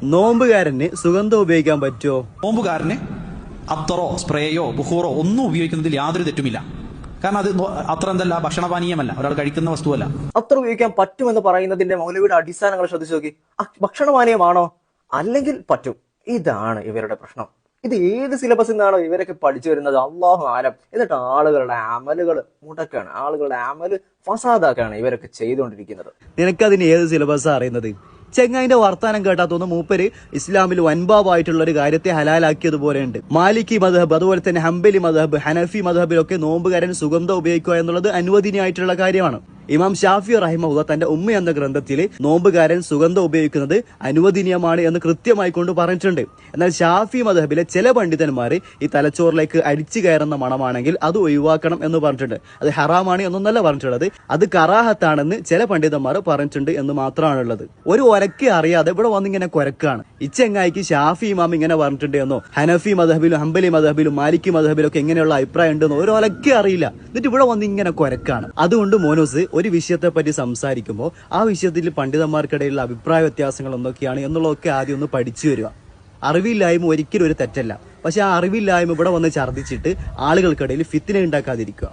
നോമ്പുകാരന് സുഗന്ധം ഉപയോഗിക്കാൻ പറ്റുമോ? നോമ്പുകാരന് അത്തറോ സ്പ്രേയോ ബുഹൂറോ ഒന്നും ഉപയോഗിക്കുന്നതിൽ യാതൊരു തെറ്റുമില്ല. കാരണം അത് അത്ര എന്തല്ല, ഭക്ഷണപാനീയമല്ല, ഒരാൾ കഴിക്കുന്ന വസ്തുവല്ല. അത്ര ഉപയോഗിക്കാൻ പറ്റുമെന്ന് പറയുന്നതിന്റെ മൗലവിയുടെ അടിസ്ഥാനങ്ങൾ ശ്രദ്ധിച്ചു നോക്കി. ഭക്ഷണപാനീയമാണോ? അല്ലെങ്കിൽ പറ്റും. ഇതാണ് ഇവരുടെ പ്രശ്നം. ഇത് ഏത് സിലബസിൽ നിന്നാണോ ഇവരൊക്കെ പഠിച്ചു വരുന്നത്? അള്ളാഹു ആലം. എന്നിട്ട് ആളുകളുടെ അമലുകൾ മുടക്കാണ്, ആളുകളുടെ അമല് ഫസാദാക്കാണ് ഇവരൊക്കെ ചെയ്തുകൊണ്ടിരിക്കുന്നത്. നിനക്കതിന് ഏത് സിലബസാ അറിയുന്നത്? ചെങ്ങായിന്റെ വർത്താനം കേട്ടാ തോന്നുന്നു മൂപ്പര് ഇസ്ലാമിൽ വൻപാവായിട്ടുള്ള ഒരു കാര്യത്തെ ഹലാലാക്കിയതുപോലെ ഉണ്ട്. മാലിക്കി മദ്ഹബ്, അതുപോലെ തന്നെ ഹംബലി മദ്ഹബ്, ഹനഫി മദ്ഹബിലൊക്കെ നോമ്പുകാരൻ സുഗന്ധം ഉപയോഗിക്കുക എന്നുള്ളത് അനുവദനീയമായിട്ടുള്ള കാര്യമാണ്. ഇമാം ഷാഫി റഹിമഹുല്ലാഹ് തന്റെ ഉമ്മ എന്ന ഗ്രന്ഥത്തിൽ നോമ്പുകാരൻ സുഗന്ധം ഉപയോഗിക്കുന്നത് അനുവദനീയമാണ് എന്ന് കൃത്യമായി കൊണ്ട് പറഞ്ഞിട്ടുണ്ട്. എന്നാൽ ഷാഫി മദ്ഹബിലെ ചില പണ്ഡിതന്മാർ ഈ തലച്ചോറിലേക്ക് അടിച്ചു കയറുന്ന മണമാണെങ്കിൽ അത് ഒഴിവാക്കണം എന്ന് പറഞ്ഞിട്ടുണ്ട്. അത് ഹറാമാണ് എന്നൊന്നല്ല പറഞ്ഞിട്ടുള്ളത്, അത് കറാഹത്താണെന്ന് ചില പണ്ഡിതന്മാർ പറഞ്ഞിട്ടുണ്ട് എന്ന് മാത്രമാണുള്ളത്. ഒരു ഒരക്കെ അറിയാതെ ഇവിടെ വന്നിങ്ങനെ കൊരക്കാണ്. ഇച്ചെങ്ങായിക്ക് ഷാഫി ഇമാം ഇങ്ങനെ പറഞ്ഞിട്ടുണ്ട് എന്നോ, ഹനഫി മദ്ഹബിലും ഹംബലി മദ്ഹബിലും മാലിക്കി മദ്ഹബിലും ഒക്കെ എങ്ങനെയുള്ള അഭിപ്രായം ഉണ്ടെന്നോ ഒരു ഒരക്കെ അറിയില്ല. എന്നിട്ട് ഇവിടെ വന്ന് ഇങ്ങനെ കൊരക്കാണ്. അതുകൊണ്ട് മോനോസ്, ഒരു വിഷയത്തെ പറ്റി സംസാരിക്കുമ്പോൾ ആ വിഷയത്തിൽ പണ്ഡിതന്മാർക്കിടയിലുള്ള അഭിപ്രായ വ്യത്യാസങ്ങൾ എന്തൊക്കെയാണ് എന്നുള്ളതൊക്കെ ആദ്യം ഒന്ന് പഠിച്ചു വരിക. അറിവില്ലായ്മ ഒരിക്കലും ഒരു തെറ്റല്ല, പക്ഷെ ആ അറിവില്ലായ്മ ഇവിടെ വന്ന് ഛർദ്ദിച്ചിട്ട് ആളുകൾക്കിടയിൽ ഫിത്ന ഉണ്ടാക്കാതിരിക്കുക.